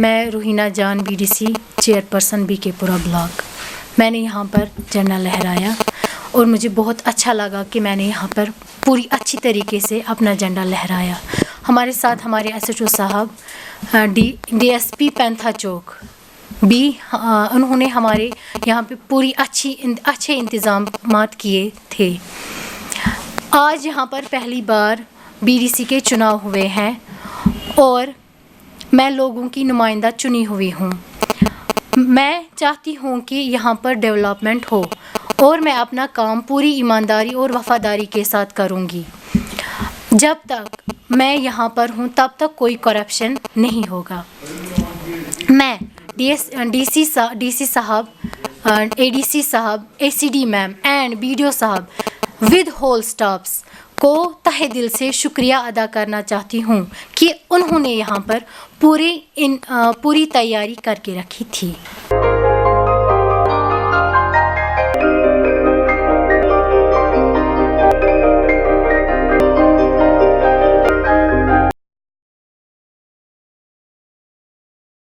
मैं रूहीना जान BDC chairperson बीकेपुरा block. मैंने यहाँ पर झंडा लहराया और मुझे बहुत अच्छा लगा कि मैंने यहाँ पर पूरी अच्छी तरीके से अपना झंडा लहराया। हमारे साथ हमारे एसएचओ साहब डीएसपी पैंथा चौक भी उन्होंने हमारे यहाँ पे पूरी अच्छे इंतज़ामात किए थे। आज यहाँ पर पहली बार बीडीसी के चुनाव हुए हैं और मैं लोगों की नुमाइंदा चुनी हुई हूँ। मैं चाहती हूँ कि यहाँ पर डेवलपमेंट हो और मैं अपना काम पूरी ईमानदारी और वफ़ादारी के साथ करूँगी। जब तक मैं यहाँ पर हूँ तब तक कोई करप्शन नहीं होगा। मैं डीसी साहब, एडीसी साहब, एसीडी मैम एंड बीडीओ साहब विद होल स्टाफ्स को तहे दिल से शुक्रिया अदा करना चाहती हूँ कि उन्होंने यहाँ पर पूरी तैयारी करके रखी थी।